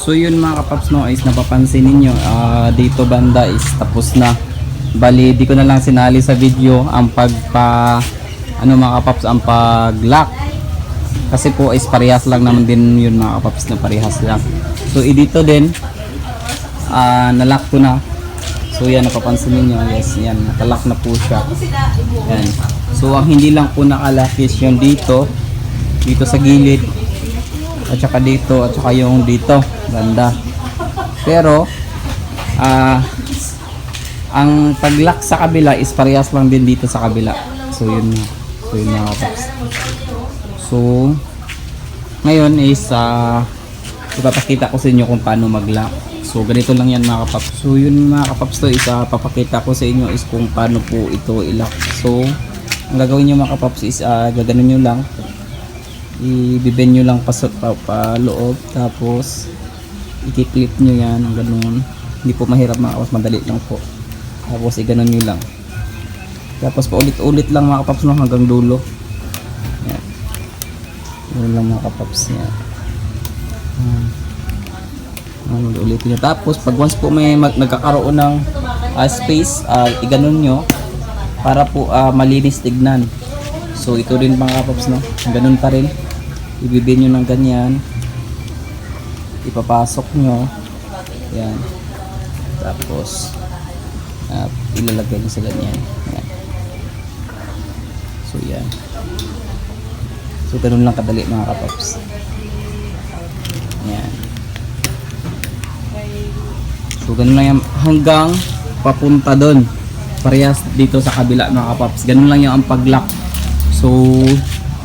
So yun mga kapaps, no, is napapansin ninyo, dito banda is tapos na. Bali di ko na lang sinali sa video ang ano mga kapaps, ang pag-lock. Kasi po is parehas lang naman din yun mga kapaps, na parehas lang. So dito din nalock ko na. So yan, napapansin niyo, yes, yan, nakalock na po siya. Yan. So ang hindi lang po nakalock is yung dito sa gilid, at saka dito, at saka yung dito banda. Pero ang pag-lock sa kabila is parehas lang din dito sa kabila. So yun mga kapaps. So ngayon is ipapakita ko sa inyo kung paano mag-lock. So ganito lang yan mga kapaps. So yun mga kapaps, to is papakita ko sa inyo is kung paano po ito i-lock. So ang gagawin nyo mga kapaps is gaganon nyo lang, i-bend nyo lang pa loob, tapos i-clip nyo yan ang ganun. Hindi po mahirap mga kapaps, madali lang po. Tapos i-ganon nyo lang, tapos paulit-ulit lang mga kapaps, no, hanggang dulo. Yan, ganun lang mga kapaps. Yan, ulitin nyo. Tapos pag once po may nagkakaroon ng space, i-ganon nyo para po malinis tignan. So ito rin mga kapaps, no, ganun pa rin, ibibin nyo ng ganyan, ipapasok nyo yan, tapos ilalagay nyo sa ganyan. Yan. So yan, so ganun lang kadali mga kapaps. Yan, so ganun lang yan hanggang papunta doon, parehas dito sa kabila mga kapaps. Ganun lang yung ang pag-lock. So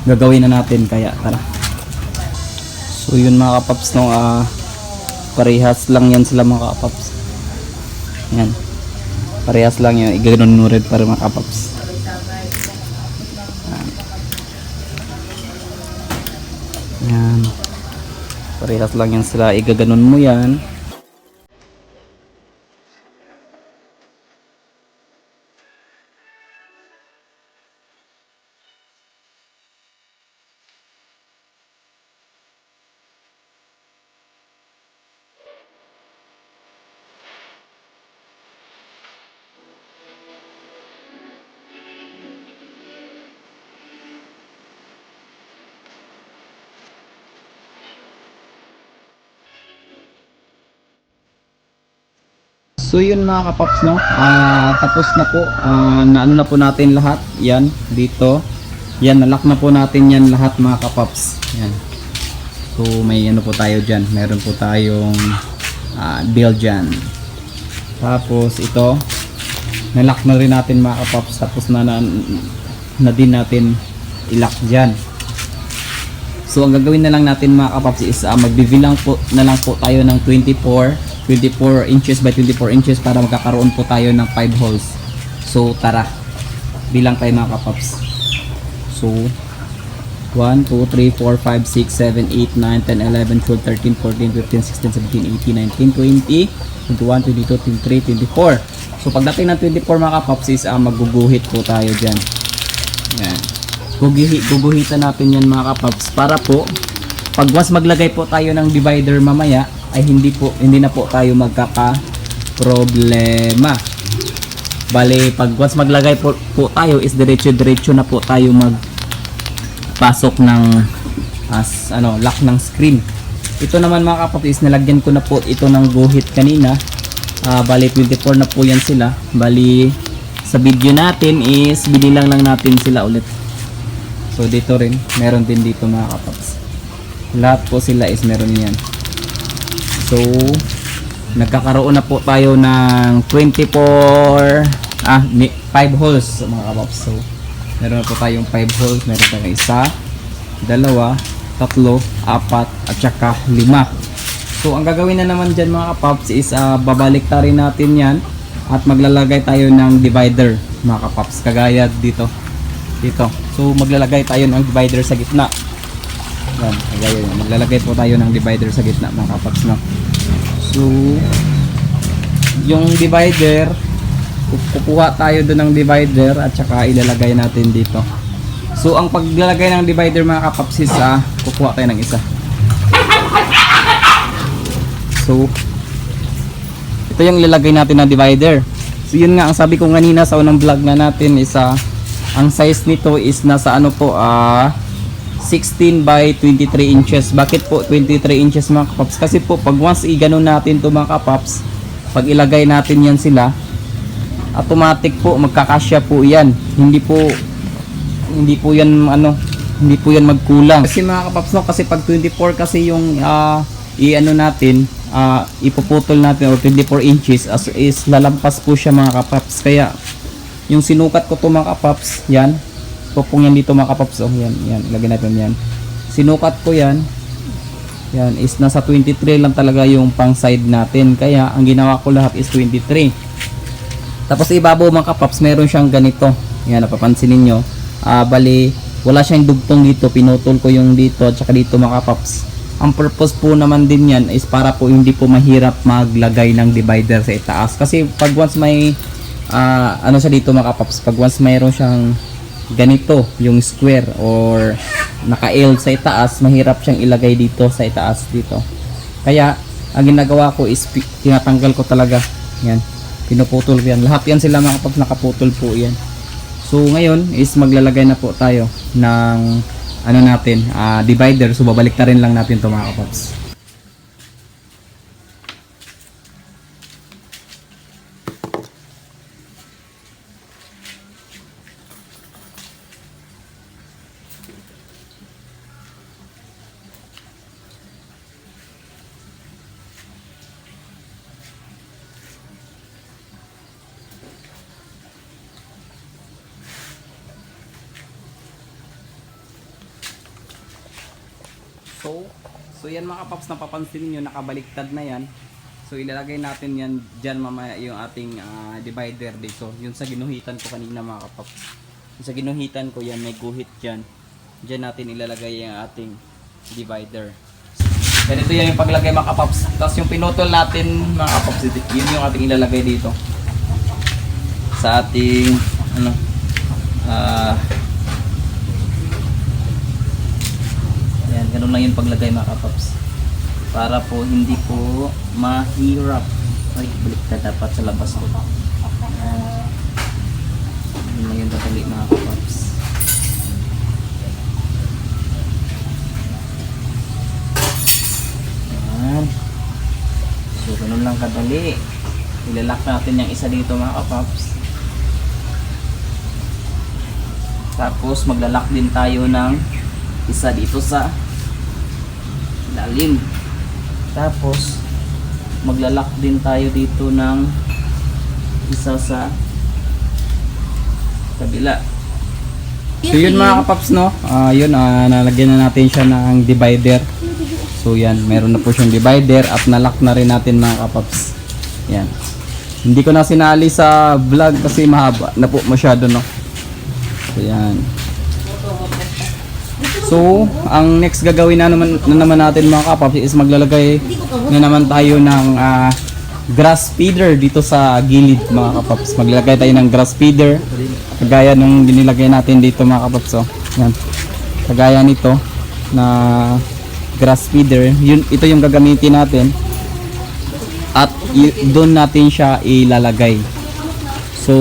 gagawin na natin, kaya tara. So yun mga kapaps, no, parehas lang yan sila mga kapaps. Yan, parehas lang yan, iganoon mo rin para mga kapaps. Yan, parehas lang yan sila, igaganon mo yan. So yun mga kapaps, no, tapos na po, naano na po natin lahat yan dito. Yan, nalock na po natin yan lahat mga kapaps. Yan, so may ano po tayo dyan, meron po tayong deal dyan. Tapos ito, nalock na rin natin mga kapaps. Tapos na din natin i-lock dyan. So ang gagawin na lang natin mga kapaps is magbibilang po na lang po tayo ng 24 inches by 24 inches para magkakaroon po tayo ng 5 holes. So tara, bilang tayo mga kapaps. So 1, 2, 3, 4, 5, 6, 7, 8, 9, 10, 11, 12, 13, 14, 15, 16, 17, 18, 19, 20, 21, 22, 23, 24. So pagdating ng 24 mga kapaps is magguguhit po tayo dyan. Yan, guguhitan natin yan mga kapaps, para po pag mas maglagay po tayo ng divider mamaya ay hindi na po tayo magkaka-problema. Bale, pag once maglagay po tayo is diretso na po tayo magpasok ng lock ng screen. Ito naman mga kapaps, nilagyan ko na po ito ng guhit kanina. Bale 24 na po yan sila. Bali sa video natin is binilang lang natin sila ulit. So dito rin, meron din dito mga kapaps. Lahat po sila is meron yan. So nagkakaroon na po tayo ng 5 holes mga kapaps. So meron na po tayong 5 holes. Meron tayong 1, 2, 3, 4, at saka 5. So ang gagawin na naman dyan mga kapaps is babalik ta rin natin yan at maglalagay tayo ng divider mga kapaps, kagaya dito. So maglalagay tayo ng divider sa gitna. Yan, kagaya yun. Maglalagay po tayo ng divider sa gitna mga kapaps, no? So yung divider, kukuha tayo doon ng divider at saka ilalagay natin dito. So ang paglalagay ng divider mga kapaps is kukuha tayo ng isa. So ito yung ilalagay natin na divider. So yun nga ang sabi ko kanina sa unang vlog na natin is ang size nito is nasa ano po 16 by 23 inches. Bakit po 23 inches mga kapaps? Kasi po pag once i-ganon natin to mga kapaps, pag ilagay natin yan sila, automatic po magkakasya po yan. Hindi po yan hindi po yan magkulang. Kasi mga kapaps no, kasi pag 24 kasi yung i-ano natin, ipuputol natin or 24 inches is lalampas po siya mga kapaps. Kaya yung sinukat ko to mga kapaps, yan pupong yan dito mga kapaps. Oh, yan lagyan natin yan. Sinukat ko yan is nasa 23 lang talaga yung pang side natin. Kaya ang ginawa ko lahat is 23. Tapos ibabaw mga kapaps, meron siyang ganito. Yan, napapansin ninyo. Bali, wala siyang dugtong dito. Pinutol ko yung dito at saka dito mga kapaps. Ang purpose po naman din yan is para po hindi po mahirap maglagay ng divider sa itaas. Kasi pag once may ano siya dito mga kapaps, pag once mayroon siyang ganito, yung square or naka-L sa itaas, mahirap siyang ilagay dito sa itaas dito. Kaya ang ginagawa ko is tinatanggal ko talaga. Yan. Pinuputol ko yan. Lahat yan sila mga kapaps, nakaputol po yan. So ngayon is maglalagay na po tayo ng ano natin, divider. So babalik na rin lang natin ito mga kapaps. So yan mga kapaps, napapansin niyo nakabaliktad na yan. So ilalagay natin yan dyan mamaya yung ating divider dito. Yung sa ginuhitan ko kanina mga kapaps. Yung sa ginuhitan ko yan, may guhit dyan. Dyan natin ilalagay yung ating divider. Ganito yan yung paglagay mga kapaps. Tapos yung pinutol natin mga kapaps, yun yung ating ilalagay dito. Sa ating ganun lang yung paglagay mga kapaps, para po hindi po mahirap. Ay, baliktad dapat sa labas ko. Ganun lang yung kadali mga kapaps. Ayan. So ganun lang kadali. Ilalak natin yung isa dito mga kapaps. Tapos maglalak din tayo ng isa dito sa lalim. Tapos maglalak din tayo dito ng isa sa kabila. So yun mga kapaps no, nalagyan na natin siya ng divider. So yan, meron na po siyang divider at nalock na rin natin mga kapaps. Yan. Hindi ko na sinali sa vlog kasi mahaba na po masyado no. So yan. So, ang next gagawin na naman natin mga kapaps is maglalagay na naman tayo ng grass feeder dito sa gilid mga kapaps. Maglalagay tayo ng grass feeder kagaya nung dinilagay natin dito mga kapaps. So, yan. Kagaya nito na grass feeder. Ito yung gagamitin natin at doon natin siya ilalagay. So,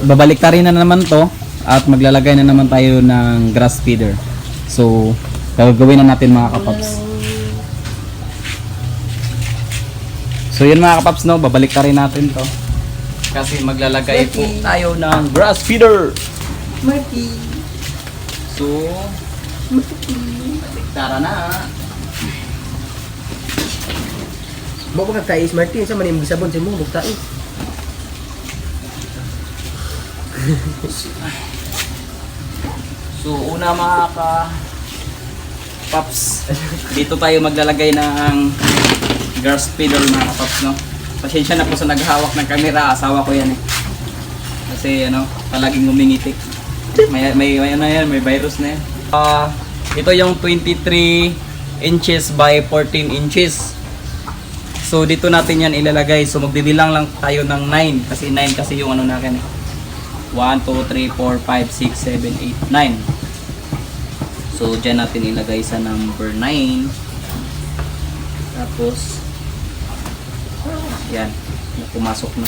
babalik ta rin na naman to. At maglalagay na naman tayo ng grass feeder. So, gagawin na natin mga kapaps. So, yun mga kapaps no, babalik na rin natin to. Kasi maglalagay po tayo ng grass feeder. Marty. So, baliktara na. Bawa ka kais Marty, sa manim sabon sa mo, buktain. So una mga paps, dito tayo maglalagay ng grass feeder mga paps no. Pasensya na po sa naghawak ng camera, asawa ko yan eh. Kasi palaging gumingitik. May virus na yan. Ito yung 23 inches by 14 inches. So dito natin yan ilalagay. So magbibilang lang tayo ng 9 kasi 9 kasi yung natin eh. 1, 2, 3, 4, 5, 6, 7, 8, 9. So, dyan natin ilagay sa number 9. Tapos, yan, pumasok na.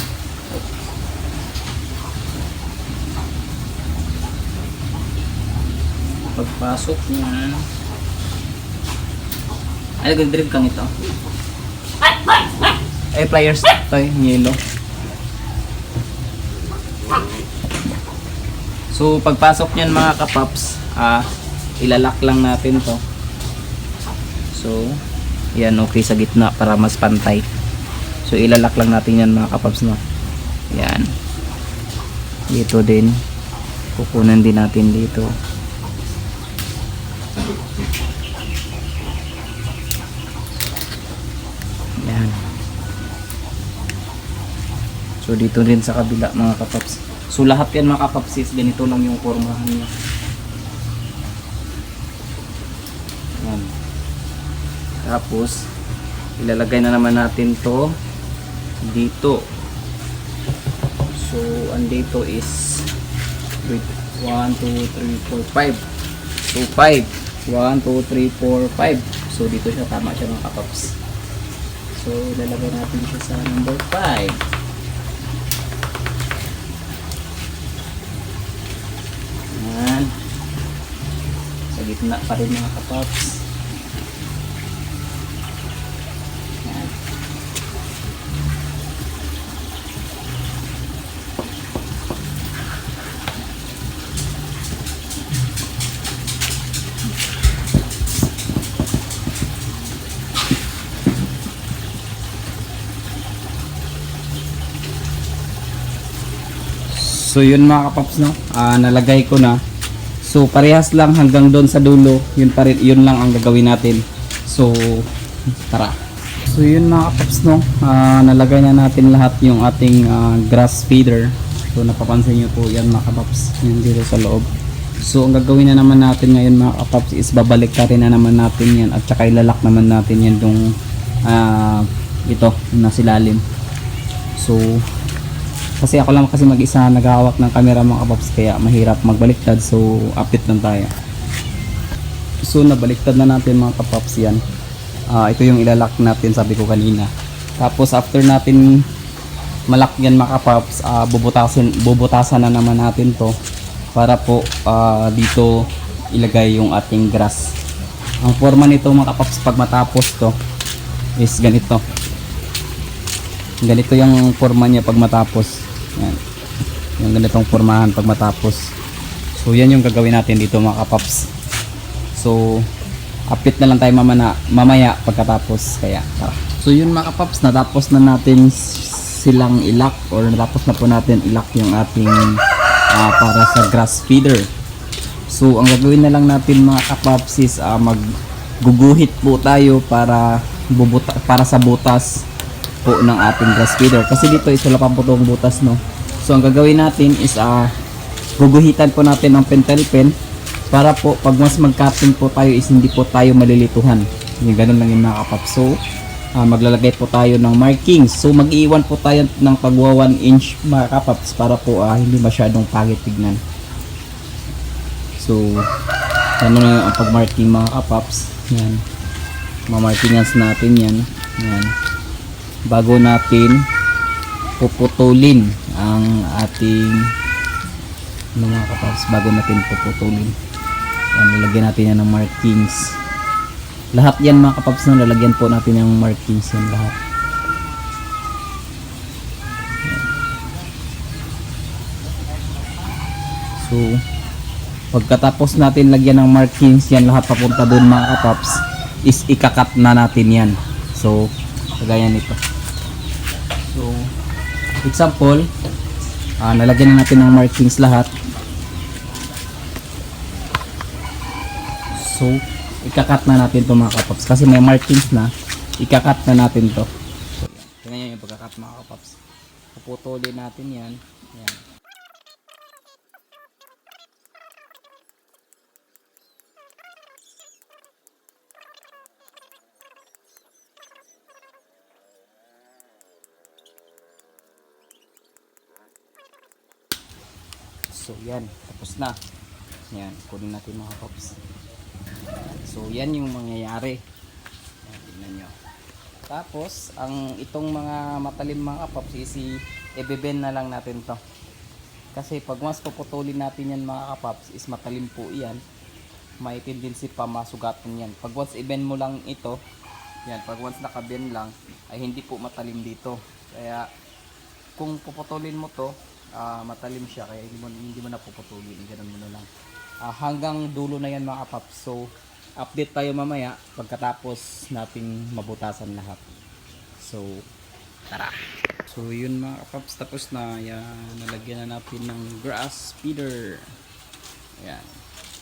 Pagpasok niyan, ay nag-drip kang ito. Ay, pliers ito yung yellow. So, pagpasok niyan mga kapaps, ilalak lang natin to. So, yan, okay sa gitna para mas pantay. So, ilalak lang natin yan mga kapaps, no? Yan. Dito din. Kukunan din natin dito. Yan. So, dito din sa kabila mga kapaps. So, lahat yan mga kapaps is ganito lang yung formahan niya. Yan. Tapos, ilalagay na naman natin to dito. So, andito is 1, 2, 3, 4, 5. So, 5. 1, 2, 3, 4, 5. So, dito siya. Tama siya mga kapaps. So, ilalagay natin siya sa number 5. Yan. Sa gitna pa rin mga kapaps. Yan. So yun mga kapaps, no, nalagay ko na. So parehas lang hanggang doon sa dulo. Yun pa rin, yun lang ang gagawin natin. So tara. So yun mga kapaps, no, nalagay na natin lahat yung ating grass feeder. So napapansin nyo po yan mga kapaps, yan dito sa loob. So ang gagawin na naman natin ngayon mga kapaps is babalik na naman natin yan, at saka ilalak naman natin yan yung ito na silalim. So kasi ako lang kasi mag-isa naghahawak ng camera mga kapaps, kaya mahirap magbaliktad. So update lang tayo. So nabaliktad na natin mga kapaps yan. Ito yung ilalak natin, sabi ko kanina. Tapos after natin malak yan mga kapaps, bubutasan na naman natin to para po dito ilagay yung ating grass. Ang forma nito mga kapaps pag matapos to is ganito. Ganito yung forma niya pag matapos. Yan. Yung ganitong formahan pag matapos. So yan yung gagawin natin dito mga kapaps. So update na lang tayo mamaya pagkatapos. Kaya tara. So yun mga kapaps, natapos na natin silang ilak, or natapos na po natin ilak yung ating para sa grass feeder. So ang gagawin na lang natin mga kapaps is magguguhit po tayo para sa butas po ng ating grass feeder, kasi dito is wala pa po itong butas, no. So ang gagawin natin is guguhitan po natin ng pentel pen para po pag mas mag-cutting po tayo is hindi po tayo malilituhan. Yung ganun lang yung mga kapaps. So maglalagay po tayo ng markings. So mag-iwan po tayo ng pagwa 1 inch mga kapaps para po hindi masyadong pangit tignan. So ano na ang pag-marking mga kapaps. Yan, ma-markingans natin yan. Yan, bago natin puputulin ang ating mga kapaps, bago natin puputulin yan, lalagyan natin yan ng markings. Lahat yan mga kapaps, no, lalagyan po natin yung markings yan lahat. Yan. So pagkatapos natin lagyan ng markings yan lahat papunta doon mga kapaps, is ikakat na natin yan. So kagaya nito. So example, nalagyan na natin ng markings lahat. So ikakat na natin to mga kapaps, kasi may markings na, ikakat na natin to. So yan yung pagkakat mga kapaps. Puputulin natin yan. Yan. So yan, tapos na. Yan, kunin natin mga kapaps. So yan yung mangyayari. Yan, tignan nyo. Tapos, ang itong mga matalim mga kapaps is i-beben na lang natin to. Kasi pag mas puputulin natin yan mga kapaps is matalim po yan. May tendency pa masugatan yan. Pag once i-bend mo lang ito, yan, pag once naka-bend lang, ay hindi po matalim dito. Kaya, kung puputulin mo to, matalim siya. Kaya hindi mo na puputulin. Ganun mo na lang. Hanggang dulo na yan mga kapaps. So, update tayo mamaya pagkatapos nating mabutasan lahat. So, tara! So, yun mga kapaps. Tapos na. Yan, nalagyan na natin ng grass feeder. Ayan.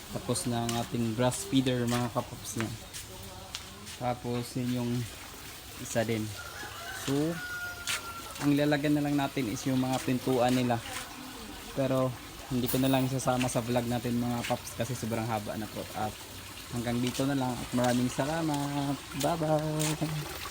Tapos na ang ating grass feeder mga kapaps niya. Tapos yun yung isa din. So, ang lalagyan na lang natin is yung mga pintuan nila. Pero, hindi ko na lang isasama sa vlog natin mga paps kasi sobrang haba na po. At hanggang dito na lang at maraming salamat. Bye bye!